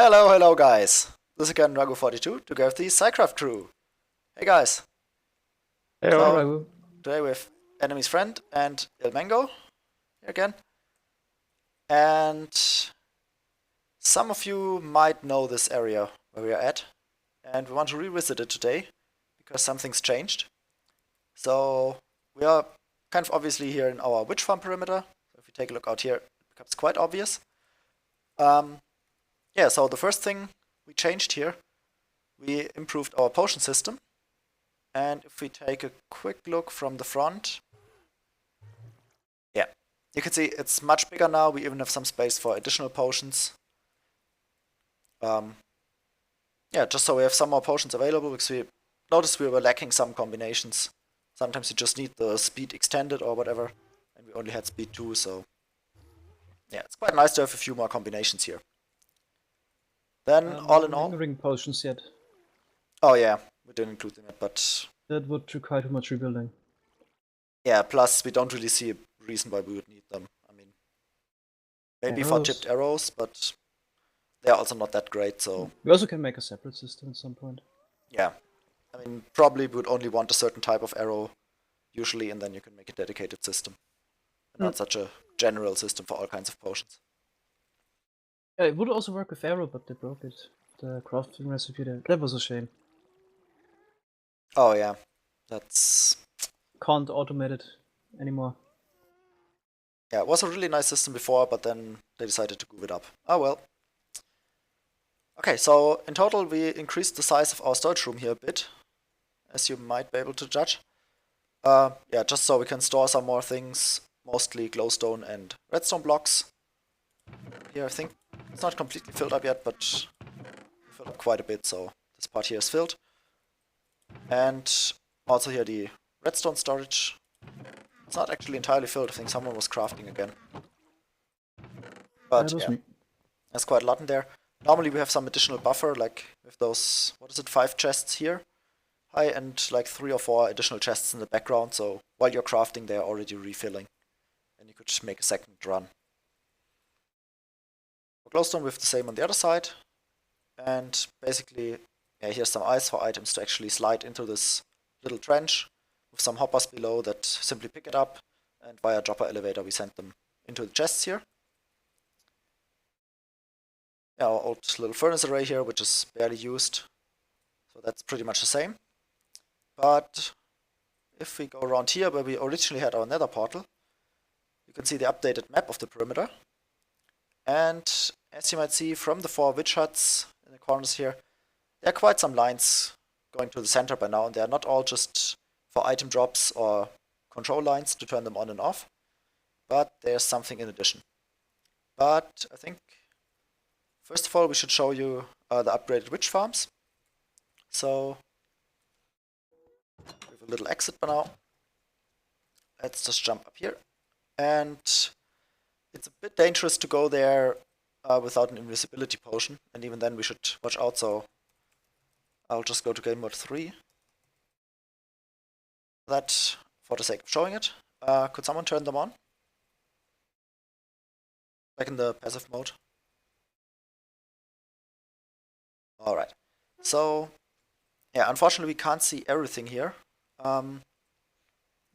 Hello guys! This is again Ragu42 together with the SciCraft crew. Hey guys! Hey, So, Ragu. today we have Enemy's Friend and Il Mango here again. And some of you might know this area where we are at. And we want to revisit it today because something's changed. So, we are kind of obviously here in our witch farm perimeter. So if you take a look out here, it becomes quite obvious. So the first thing we changed here, we improved our potion system. And if we take a quick look from the front, you can see it's much bigger now. We even have some space for additional potions. Just so we have some more potions available, because we noticed we were lacking some combinations. Sometimes you just need the speed extended or whatever, and we only had speed 2, so yeah, it's quite nice to have a few more combinations here. Then, all in all... Lingering potions yet. Oh yeah, we didn't include them yet, but... That would require too much rebuilding. Yeah, plus we don't really see a reason why we would need them. I mean, maybe for tipped arrows, but they're also not that great, so... We also can make a separate system at some point. Yeah. I mean, probably we would only want a certain type of arrow, usually, and then you can make a dedicated system. And not such a general system for all kinds of potions. Yeah, it would also work with arrow, but they broke it. The crafting recipe there. That was a shame. Oh yeah, that's... Can't automate it anymore. Yeah, it was a really nice system before, but then they decided to goof it up. Oh well. Okay, so in total we increased the size of our storage room here a bit, as you might be able to judge. Just so we can store some more things, mostly glowstone and redstone blocks. Here I think it's not completely filled up yet, but we filled up quite a bit, so this part here is filled. And also here the redstone storage. It's not actually entirely filled. I think someone was crafting again. But yeah, there's quite a lot in there. Normally we have some additional buffer, like with those, 5 chests here high, and like 3 or 4 additional chests in the background, so while you're crafting they're already refilling. And you could make a second run. For glowstone we have the same on the other side. And basically, here's some ice for items to actually slide into this little trench, with some hoppers below that simply pick it up, and via dropper elevator we send them into the chests here. Our old little furnace array here, which is barely used, so that's pretty much the same. But if we go around here where we originally had our nether portal, you can see the updated map of the perimeter. And as you might see from the 4 witch huts in the corners here, there are quite some lines going to the center by now, and they are not all just for item drops or control lines to turn them on and off, but there's something in addition. But I think first of all we should show you the upgraded witch farms. So we have a little exit by now. Let's just jump up here, and it's a bit dangerous to go there without an invisibility potion, and even then we should watch out, so I'll just go to game mode 3. That for the sake of showing it. Could someone turn them on? Back in the passive mode. Alright. So, yeah, unfortunately we can't see everything here. The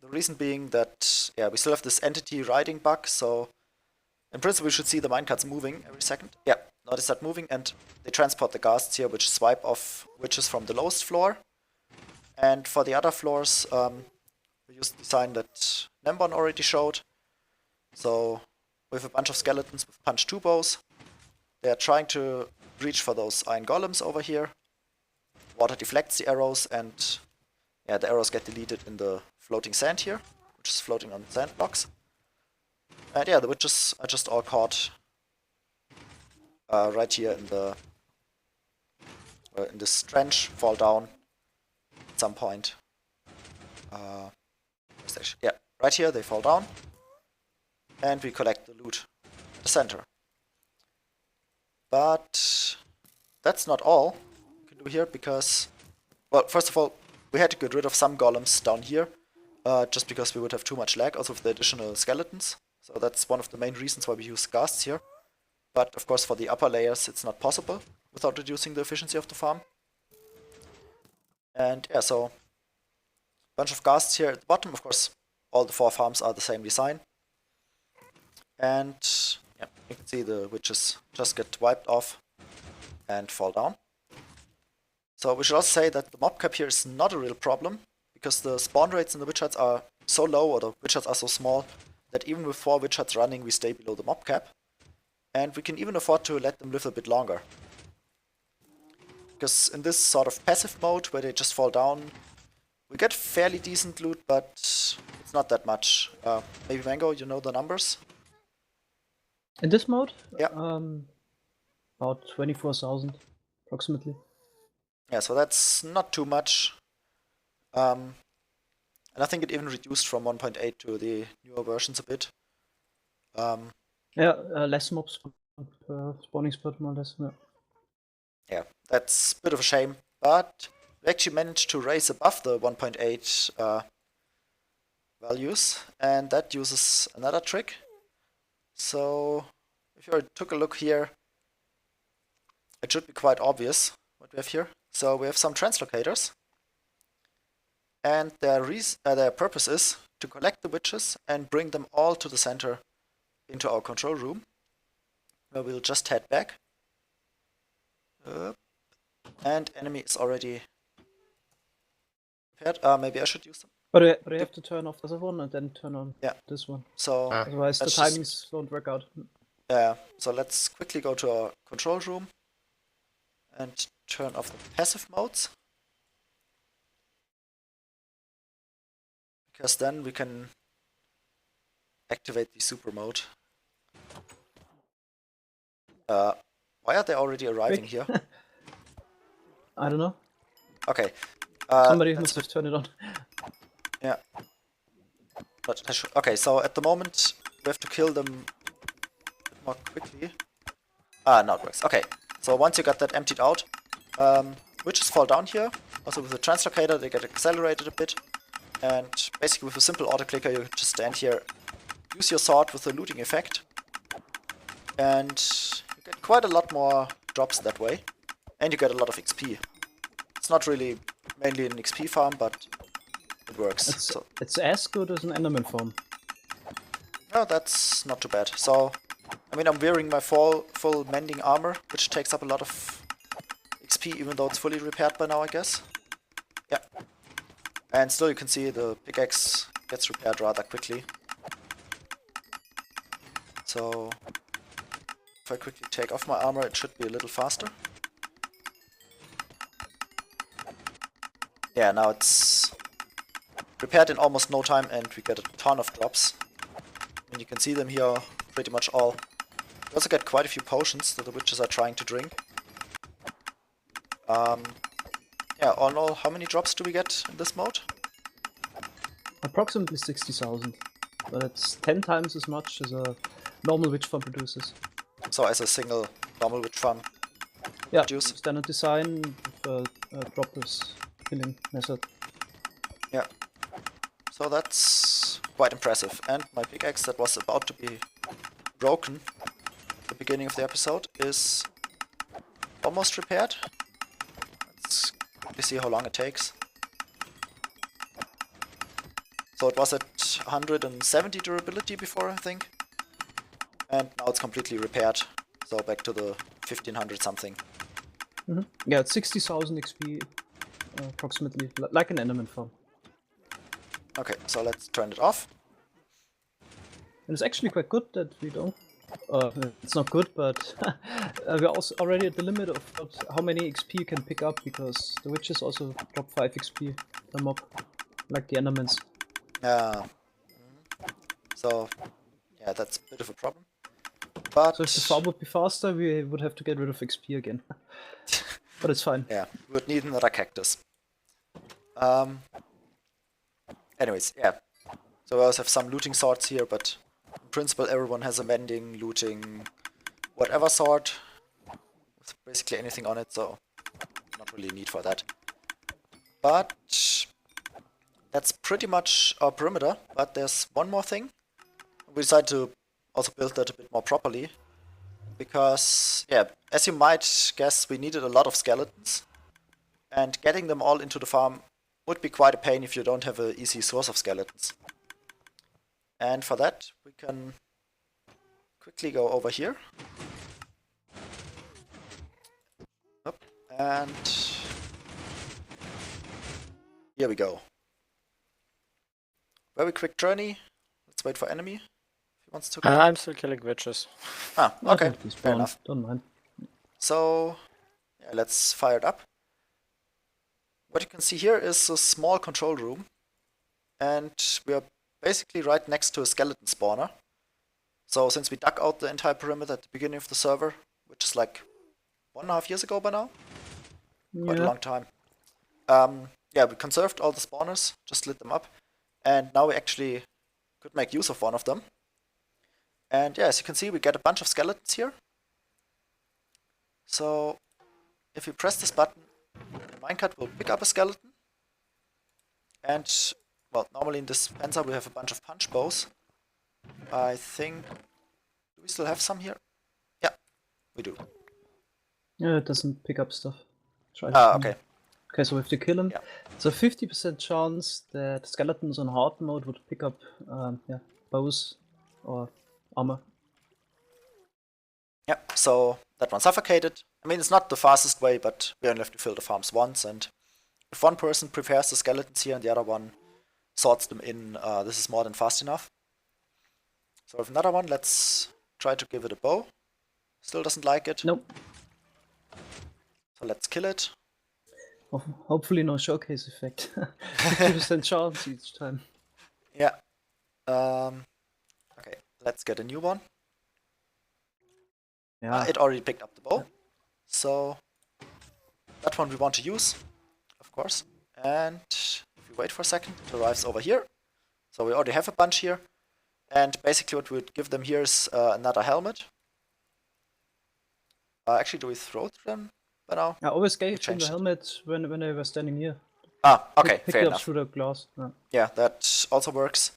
reason being that, we still have this entity riding bug, so in principle we should see the minecarts moving every second. Yeah, notice that moving, and they transport the ghasts here, which swipe off witches from the lowest floor. And for the other floors, we use the design that Nembon already showed. So we have a bunch of skeletons with punch 2 bows. They are trying to reach for those iron golems over here. Water deflects the arrows, and the arrows get deleted in the floating sand here, which is floating on sand blocks. And the witches are just all caught right here in the in this trench, fall down at some point. Right here they fall down, and we collect the loot at the center. But that's not all we can do here, because, well, first of all, we had to get rid of some golems down here, just because we would have too much lag, also with the additional skeletons. So that's one of the main reasons why we use ghasts here. But of course for the upper layers it's not possible. without reducing the efficiency of the farm. And yeah, so bunch of ghasts here at the bottom. Of course, all the 4 farms are the same design. And yeah, you can see the witches just get wiped off and fall down. So we should also say that the mob cap here is not a real problem, because the spawn rates in the witch huts are so low, or the witch huts are so small, that even with 4 witch huts running, we stay below the mob cap. And we can even afford to let them live a bit longer. Because in this sort of passive mode, where they just fall down, we get fairly decent loot, but it's not that much. Maybe Mango, you know the numbers? In this mode? Yeah. About 24,000, approximately. Yeah, so that's not too much. And I think it even reduced from 1.8 to the newer versions a bit. Yeah, less mobs per spawning spot, more or less. Yeah. Yeah, that's a bit of a shame, but we actually managed to raise above the 1.8 values, and that uses another trick. So if you took a look here, it should be quite obvious what we have here. So we have some translocators, and their purpose is to collect the witches and bring them all to the center into our control room, where we'll just head back. And enemy is already prepared. Maybe I should use them. But I have to turn off the other one and then turn on this one. So otherwise the timings won't work out. Yeah, so let's quickly go to our control room and turn off the passive modes. Because then we can activate the super mode. Why are they already arriving here? I don't know. Okay. Somebody must have turned it on. Yeah. But okay, so at the moment we have to kill them a bit more quickly. Now it works. Okay, so once you got that emptied out, witches fall down here. Also with the translocator they get accelerated a bit. And basically with a simple auto clicker you just stand here, use your sword with the looting effect, and you get quite a lot more drops that way. And you get a lot of XP. It's not really mainly an XP farm, but it works. It's as good as an Enderman farm. No, that's not too bad. So, I mean, I'm wearing my full mending armor, which takes up a lot of XP, even though it's fully repaired by now, I guess. Yeah. And still you can see the pickaxe gets repaired rather quickly. So, if I quickly take off my armor, it should be a little faster. Yeah, now it's repaired in almost no time and we get a ton of drops. And you can see them here, pretty much all. We also get quite a few potions that the witches are trying to drink. Yeah, all in all, how many drops do we get in this mode? Approximately 60,000. But it's 10 times as much as a normal witch farm produces. So as a single normal witch farm produce? Standard design with a dropless killing method. Yeah. So that's quite impressive. And my pickaxe that was about to be broken at the beginning of the episode is almost repaired. Let's quickly see how long it takes. So it was at 170 durability before, I think. And now it's completely repaired. So back to the 1500 something. Yeah, it's 60,000 XP approximately, like an Enderman farm. Okay, so let's turn it off. And it's actually quite good that we don't... it's not good, but we're also already at the limit of how many XP you can pick up, because the witches also drop 5 XP per mob, like the Endermans. Yeah. So, yeah, that's a bit of a problem. But so if the farm would be faster, we would have to get rid of XP again. But it's fine. Yeah, we would need another cactus. Anyways, yeah. So we also have some looting swords here, but in principle everyone has a mending, looting, whatever sword with basically anything on it, so not really a need for that. But that's pretty much our perimeter, but there's one more thing. We decided to also build that a bit more properly. because, yeah, as you might guess, we needed a lot of skeletons, and getting them all into the farm would be quite a pain if you don't have an easy source of skeletons. And for that, we can quickly go over here. And here we go. Very quick journey. Let's wait for enemy. If he wants to come. I'm still killing witches. Ah, I okay. think he's Fair fine. enough. Don't mind. So, yeah, let's fire it up. What you can see here is a small control room. And we are basically right next to a skeleton spawner. So since we dug out the entire perimeter at the beginning of the server, which is like 1.5 years ago by now, quite a long time. Yeah, we conserved all the spawners, just lit them up, and now we actually could make use of one of them. And yeah, as you can see, we get a bunch of skeletons here. So if you press this button, the minecart will pick up a skeleton. And, well, normally in this dispenser we have a bunch of punch bows. I think... Do we still have some here? Yeah, we do. Yeah, it doesn't pick up stuff. Try Ah, okay. Okay, so we have to kill him. Yeah. So 50% chance that skeletons on hard mode would pick up bows or armor. Yeah, so that one suffocated. I mean, it's not the fastest way, but we only have to fill the farms once, and if one person prepares the skeletons here and the other one sorts them in, this is more than fast enough. So with another one, let's try to give it a bow. Still doesn't like it. Nope. So let's kill it. Hopefully no showcase effect. 50% chance each time. Yeah. Okay, let's get a new one. Yeah. It already picked up the bow. So that one we want to use, of course. And if you wait for a second, it arrives over here. So we already have a bunch here. And basically what we would give them here is another helmet. Actually, do we throw them by now? I always gave them the changed it. helmet when they were standing here. Ah, okay, Pick fair it up enough. through the glass. Yeah. Yeah, that also works.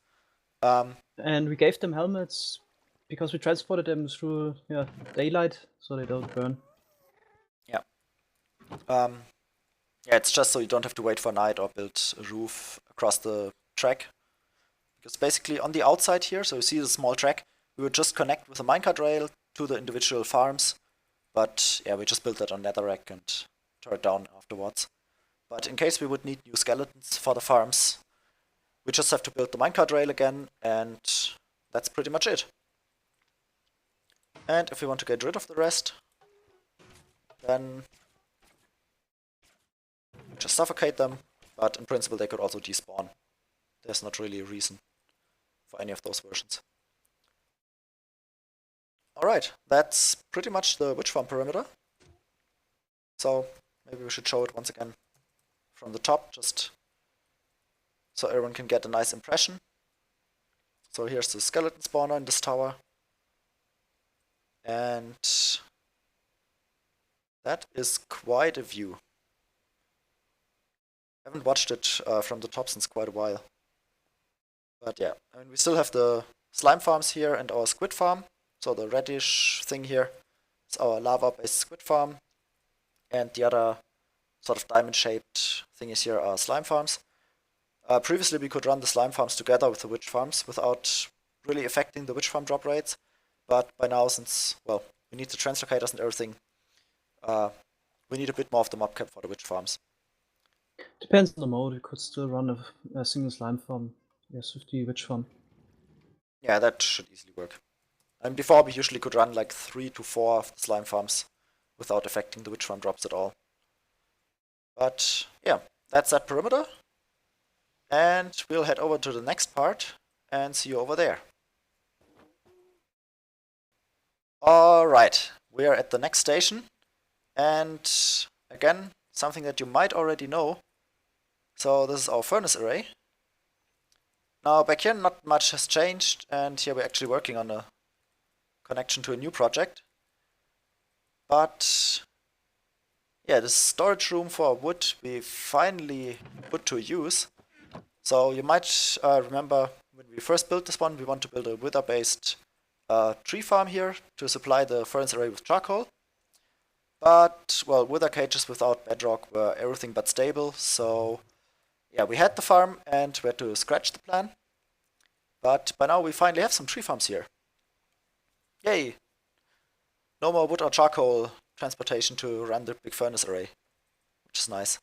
And we gave them helmets because we transported them through daylight, so they don't burn. Yeah, it's just so you don't have to wait for night or build a roof across the track. Because basically on the outside here, so you see the small track, we would just connect with a minecart rail to the individual farms. But yeah, we just built that on netherrack and tore it down afterwards. But in case we would need new skeletons for the farms, we just have to build the minecart rail again, and that's pretty much it. And if we want to get rid of the rest, then just suffocate them, but in principle they could also despawn. There's not really a reason for any of those versions. Alright, that's pretty much the witch farm perimeter. So maybe we should show it once again from the top, just so everyone can get a nice impression. So here's the skeleton spawner in this tower. And that is quite a view. I haven't watched it from the top since quite a while. But yeah, I mean, we still have the slime farms here and our squid farm. So the reddish thing here is our lava-based squid farm. And the other sort of diamond-shaped thing is here are slime farms. Previously we could run the slime farms together with the witch farms without really affecting the witch farm drop rates. But by now, since, well, we need the translocators and everything, we need a bit more of the mob cap for the witch farms. Depends on the mode, you could still run a single slime farm. Yes, with the witch farm. Yeah, that should easily work. And before we usually could run like 3 to 4 of the slime farms without affecting the witch farm drops at all. But yeah, that's that perimeter. And we'll head over to the next part and see you over there. Alright, we are at the next station. And again, something that you might already know. So this is our furnace array. Now back here not much has changed, and here we're actually working on a connection to a new project. But yeah, this storage room for wood we finally put to use. So you might remember when we first built this one, we want to build a wither-based a tree farm here to supply the furnace array with charcoal. But, well, wither cages without bedrock were everything but stable, so yeah, we had the farm and we had to scratch the plan. But by now we finally have some tree farms here. Yay! No more wood or charcoal transportation to run the big furnace array, which is nice.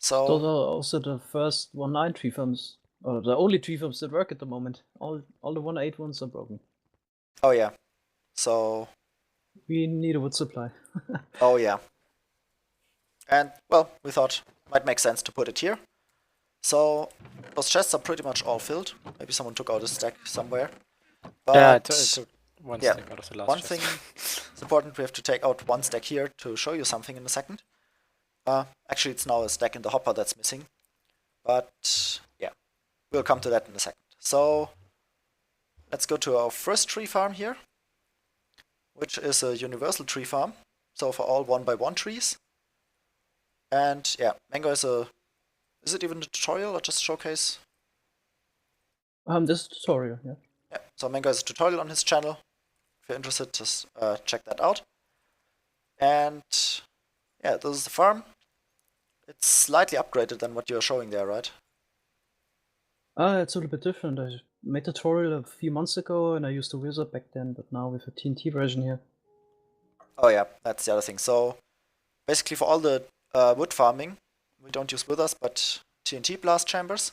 Those So, are also the first 1.9 tree farms, or the only tree farms that work at the moment. All the 1.8 ones are broken. oh yeah, so, We need a wood supply. oh yeah. And, well, we thought it might make sense to put it here. So, those chests are pretty much all filled. Maybe someone took out a stack somewhere. Yeah, I But, took one yeah, stack out of the last one chest. thing is important, we have to take out one stack here to show you something in a second. Actually, it's now a stack in the hopper that's missing. But, yeah, we'll come to that in a second. So, let's go to our first tree farm here, which is a universal tree farm. So for all 1x1 trees. And yeah, Mango is a... Is it even a tutorial or just showcase? This is a tutorial, yeah. Yeah, so Mango has a tutorial on his channel. If you're interested, just check that out. And yeah, this is the farm. It's slightly upgraded than what you're showing there, right? It's a little bit different. I made a tutorial a few months ago and I used a wizard back then, but now with a TNT version here. Oh yeah, that's the other thing. So basically for all the wood farming, we don't use withers, but TNT blast chambers.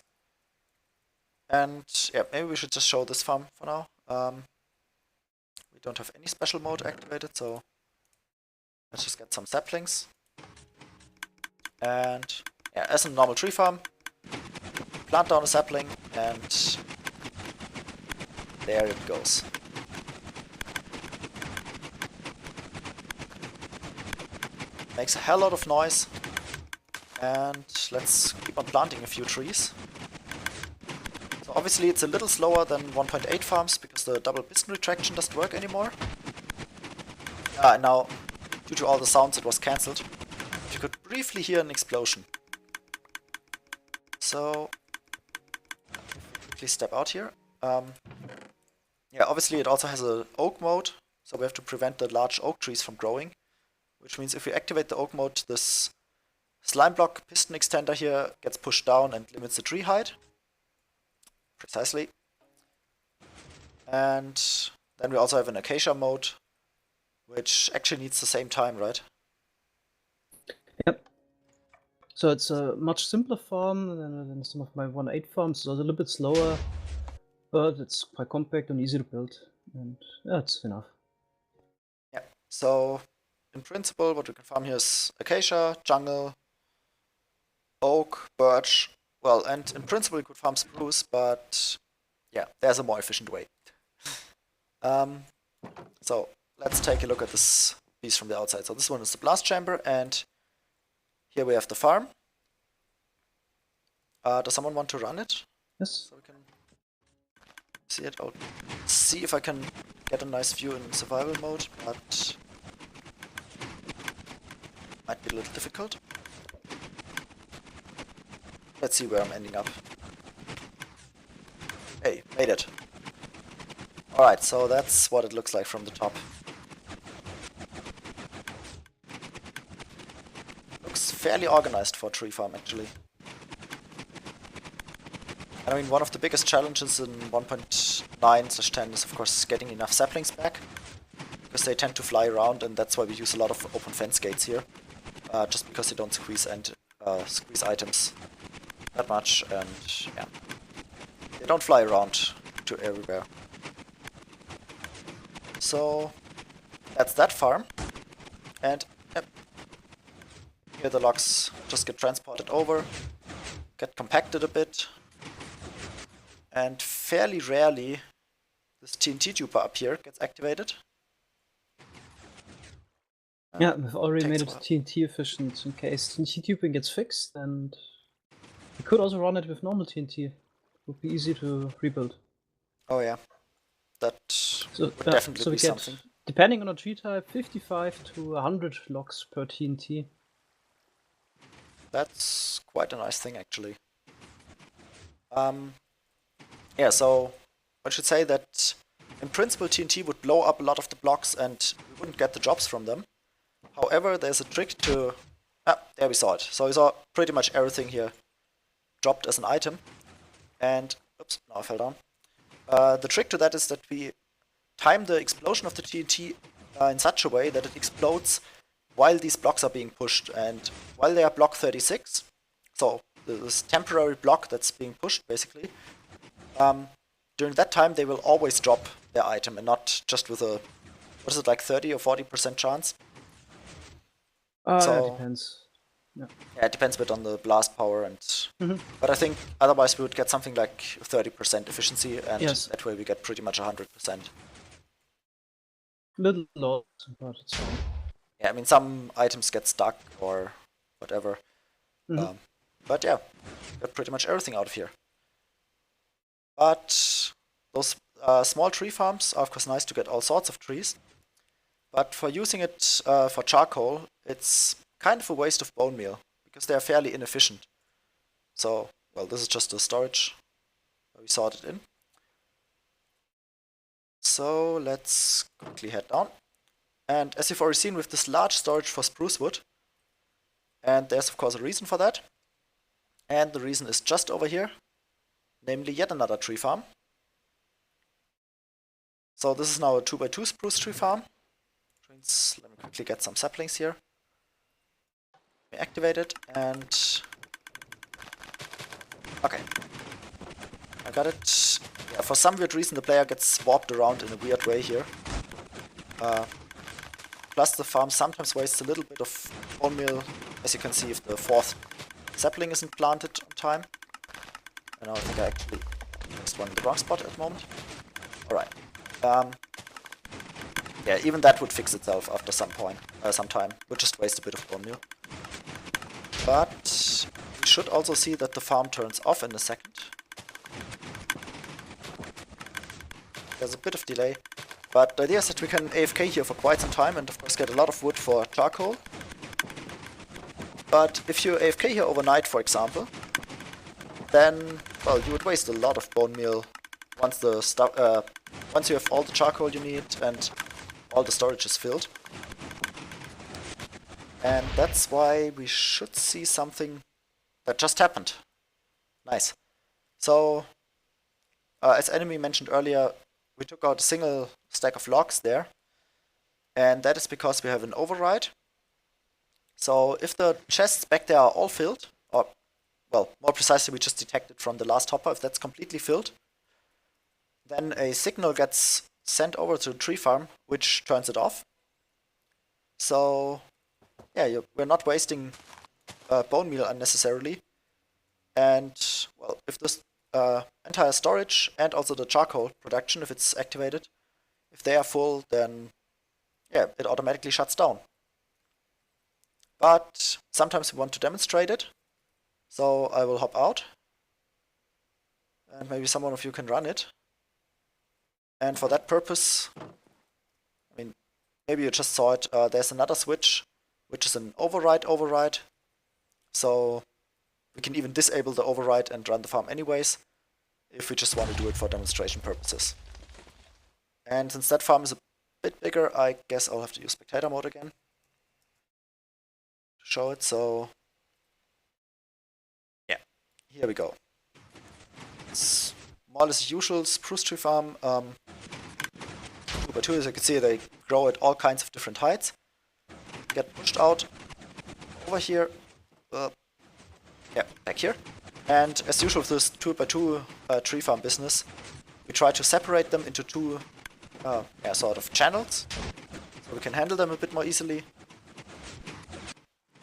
And yeah, maybe we should just show this farm for now. We don't have any special mode activated, so let's just get some saplings. And yeah, as in a normal tree farm, plant down a sapling and there it goes. Makes a hell lot of noise. And let's keep on planting a few trees. So obviously it's a little slower than 1.8 farms because the double piston retraction doesn't work anymore. And now, due to all the sounds, it was cancelled. You could briefly hear an explosion. So, quickly step out here. Yeah, obviously it also has an oak mode, so we have to prevent the large oak trees from growing. Which means if we activate the oak mode, this slime block piston extender here gets pushed down and limits the tree height. Precisely. And then we also have an acacia mode, which actually needs the same time, right? Yep. So it's a much simpler farm than some of my 1.8 farms. So it's a little bit slower, but it's quite compact and easy to build. And yeah, it's enough. Yeah, so in principle what we can farm here is acacia, jungle, oak, birch. Well, and in principle we could farm spruce, but yeah, there's a more efficient way. So let's take a look at this piece from the outside. So this one is the blast chamber, and here we have the farm. Does someone want to run it? Yes. So we can see it. I'll see if I can get a nice view in survival mode, but might be a little difficult. Let's see where I'm ending up. Hey, made it. Alright, so that's what it looks like from the top. Looks fairly organized for a tree farm, actually. And I mean, one of the biggest challenges in 1.9/10 is of course getting enough saplings back. Because they tend to fly around, and that's why we use a lot of open fence gates here. Just because they don't squeeze items that much, and yeah. They don't fly around to everywhere. So that's that farm. And yep, here the logs just get transported over, get compacted a bit, and fairly rarely this TNT duper up here gets activated. Yeah, we've already made takes it a while. TNT efficient in case TNT tubing gets fixed, and we could also run it with normal TNT. It would be easy to rebuild. Oh yeah, that So, would definitely so we be get, something. depending on a tree type, 55 to 100 logs per TNT. That's quite a nice thing, actually. Yeah, so I should say that in principle, TNT would blow up a lot of the blocks and we wouldn't get the drops from them. However, there's a trick to... Ah, there we saw it. So we saw pretty much everything here dropped as an item. And... Oops, now I fell down. The trick to that is that we time the explosion of the TNT in such a way that it explodes while these blocks are being pushed. And while they are block 36, so this temporary block that's being pushed, basically, during that time they will always drop their item and not just with a, what is it, like 30 or 40% chance? It depends. Yeah, it depends a bit on the blast power and... But I think otherwise we would get something like 30% efficiency, and that way we get pretty much 100%. Little low, but it's fine. Yeah, I mean, some items get stuck or whatever. But yeah, got pretty much everything out of here. But those small tree farms are of course nice to get all sorts of trees. But for using it for charcoal, it's kind of a waste of bone meal, because they are fairly inefficient. So, well, this is just the storage where we sorted in. So let's quickly head down. And as you've already seen, with this large storage for spruce wood, and there's of course a reason for that. And the reason is just over here, namely yet another tree farm. So this is now a 2x2 spruce tree farm. Let me quickly get some saplings here. Let me activate it, and... Okay. I got it. Yeah, for some weird reason the player gets warped around in a weird way here. Plus the farm sometimes wastes a little bit of bone meal, as you can see if the fourth sapling isn't planted on time. And now I think I actually just went in the wrong spot at the moment. Alright. Yeah, even that would fix itself after some time. Would just waste a bit of bone meal. But we should also see that the farm turns off in a second. There's a bit of delay, but the idea is that we can AFK here for quite some time and of course get a lot of wood for charcoal. But if you AFK here overnight, for example, then, well, you would waste a lot of bone meal once you have all the charcoal you need and all the storage is filled. And that's why we should see something that just happened. Nice. So, as Enemy mentioned earlier, we took out a single stack of logs there. And that is because we have an override. So if the chests back there are all filled, or, well, more precisely we just detected from the last hopper, if that's completely filled, then a signal gets sent over to the tree farm, which turns it off. So, yeah, we're not wasting bone meal unnecessarily. And, well, if this entire storage and also the charcoal production, if it's activated, if they are full, then, yeah, it automatically shuts down. But sometimes we want to demonstrate it, so I will hop out. And maybe someone of you can run it. And for that purpose, I mean, maybe you just saw it, there's another switch, which is an override. So we can even disable the override and run the farm anyways, if we just want to do it for demonstration purposes. And since that farm is a bit bigger, I guess I'll have to use spectator mode again to show it. So yeah, here we go. It's more or less usual spruce tree farm. 2x2, as you can see, they grow at all kinds of different heights. Get pushed out over here. Yeah, back here. And as usual with this 2x2 tree farm business, we try to separate them into two sort of channels, so we can handle them a bit more easily.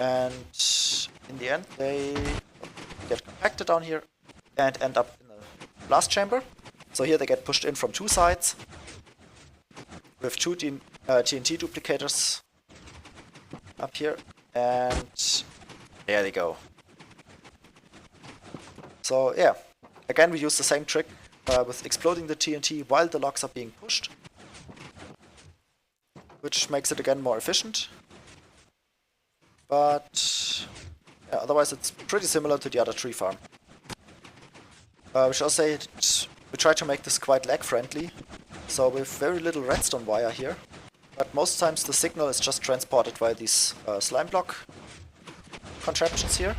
And in the end they get compacted down here and end up in a blast chamber. So here they get pushed in from two sides with two TNT duplicators up here, and there they go. So yeah, again we use the same trick with exploding the TNT while the logs are being pushed, which makes it again more efficient. But yeah, otherwise it's pretty similar to the other tree farm. We shall say we try to make this quite lag friendly, So we have very little redstone wire here, but most times the signal is just transported via these slime block contraptions here.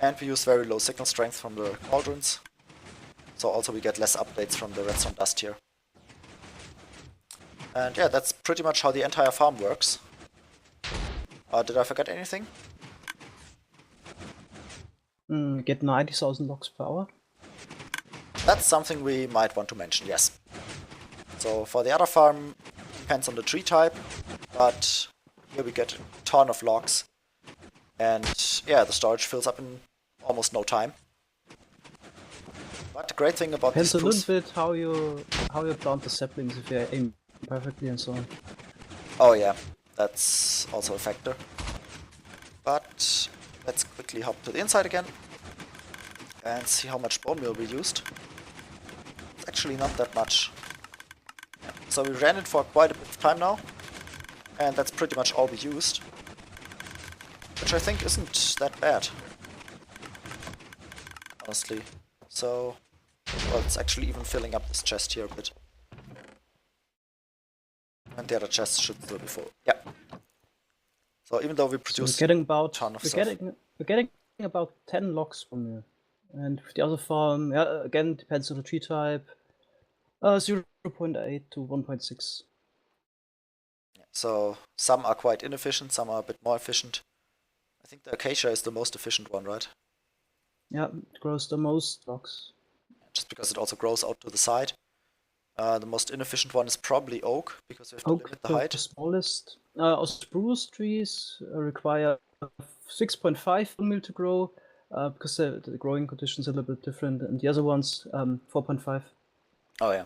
And we use very low signal strength from the cauldrons, so also we get less updates from the redstone dust here. And yeah, that's pretty much how the entire farm works. Did I forget anything? We get 90,000 logs per hour. That's something we might want to mention, yes. So for the other farm, depends on the tree type, but here we get a ton of logs. And yeah, the storage fills up in almost no time. But the great thing about Depends this a little bit how you plant the saplings, if you aim perfectly and so on. Oh yeah, that's also a factor. But let's quickly hop to the inside again and see how much bone meal we used. It's actually not that much. So we ran it for quite a bit of time now, and that's pretty much all we used. Which I think isn't that bad, honestly. So, well, it's actually even filling up this chest here a bit. And the other chests should still be full. Yeah. So even though we produce we're getting about ton of stuff. we're getting about 10 logs from here. And with the other farm, yeah, again depends on the tree type. 0.8 to 1.6. So some are quite inefficient, some are a bit more efficient. I think the acacia is the most efficient one, right? Yeah, it grows the most logs. Just because it also grows out to the side. The most inefficient one is probably oak, because we have to limit the height. The smallest. Spruce trees require 6.5 mil to grow, because the growing conditions are a little bit different, and the other ones 4.5. Oh yeah.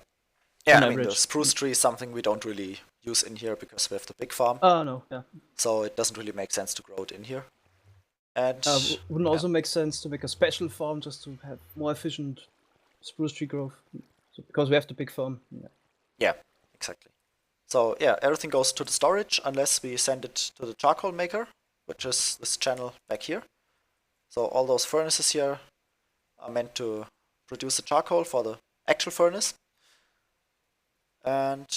Yeah, I mean average. the spruce tree is something we don't really use in here because we have the big farm. Oh no, yeah. So it doesn't really make sense to grow it in here. And wouldn't also make sense to make a special farm just to have more efficient spruce tree growth, so, because we have the big farm. Yeah, exactly. So yeah, everything goes to the storage unless we send it to the charcoal maker, which is this channel back here. So all those furnaces here are meant to produce the charcoal for the actual furnace. And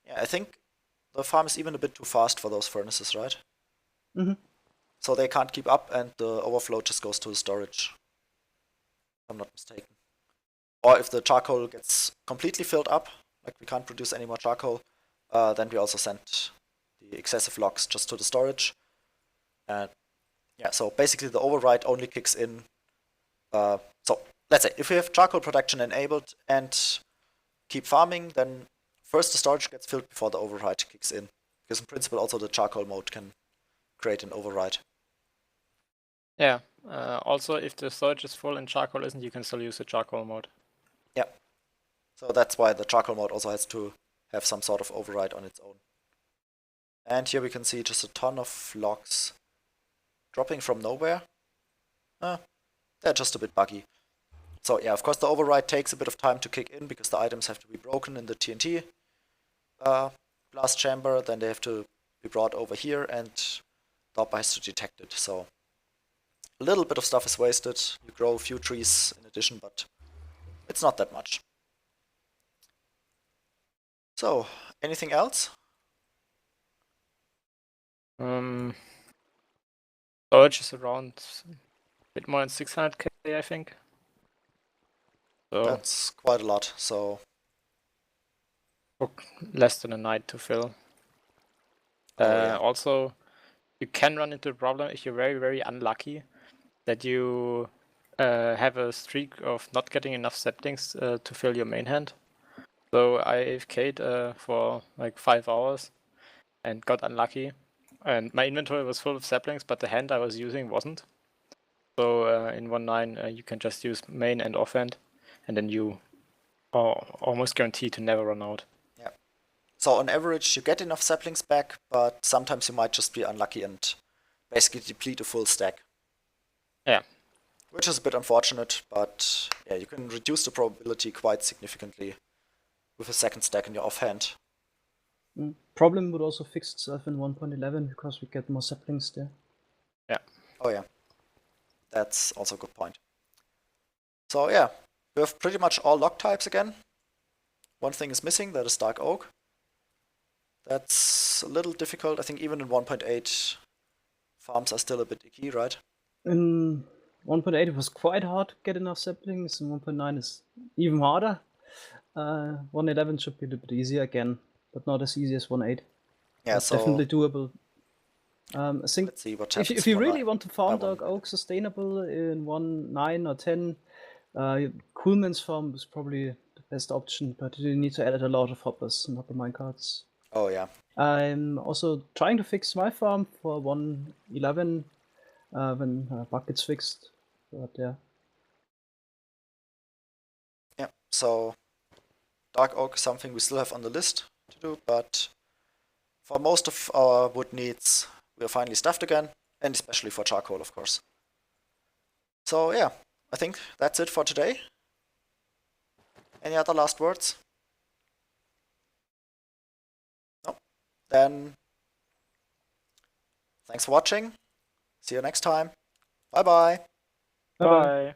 yeah, I think the farm is even a bit too fast for those furnaces, right? Mm-hmm. So they can't keep up and the overflow just goes to the storage, if I'm not mistaken. Or if the charcoal gets completely filled up, like we can't produce any more charcoal, then we also send the excessive logs just to the storage. And yeah, so basically the override only kicks in. So let's say if we have charcoal production enabled and keep farming, then first the storage gets filled before the override kicks in. Because in principle also the charcoal mode can create an override. Yeah, also if the storage is full and charcoal isn't, you can still use the charcoal mode. Yeah. So that's why the charcoal mode also has to have some sort of override on its own. And here we can see just a ton of logs dropping from nowhere. They're just a bit buggy. So yeah, of course the override takes a bit of time to kick in because the items have to be broken in the TNT blast chamber, then they have to be brought over here and the hopper has to detect it. So a little bit of stuff is wasted. You grow a few trees in addition, but it's not that much. So, anything else? Storage is around a bit more than 600k, I think. So that's quite a lot, so took less than a night to fill. Also, you can run into a problem if you're very, very unlucky that you have a streak of not getting enough saplings to fill your main hand. So I AFK'd for like 5 hours and got unlucky. And my inventory was full of saplings, but the hand I was using wasn't. So in 1.9 you can just use main and offhand, and then you are almost guaranteed to never run out. Yeah. So on average you get enough saplings back, but sometimes you might just be unlucky and basically deplete a full stack. Yeah. Which is a bit unfortunate, but yeah, you can reduce the probability quite significantly with a second stack in your offhand. Problem would also fix itself in 1.11 because we get more saplings there. Yeah. Oh yeah. That's also a good point. So yeah, we have pretty much all log types again. one thing is missing, that is dark oak. That's a little difficult. I think even in 1.8, farms are still a bit icky, right? In 1.8 it was quite hard to get enough saplings, and 1.9 is even harder. 1.11 should be a little bit easier again, but not as easy as 1.8. Yeah, But so definitely doable. I think let's see what if happens. you in really 1.9. want to farm one- dark oak sustainable in 1.9 or 10, Coolman's farm is probably the best option, but you need to add a lot of hoppers and hopper minecarts. Oh yeah. I'm also trying to fix my farm for 1.11 when bug gets fixed. But yeah. Yeah, so dark oak is something we still have on the list to do, but for most of our wood needs, we are finally stuffed again, and especially for charcoal, of course. So yeah, I think that's it for today. Any other last words? No? Then thanks for watching. See you next time. Bye bye. Bye-bye. Bye.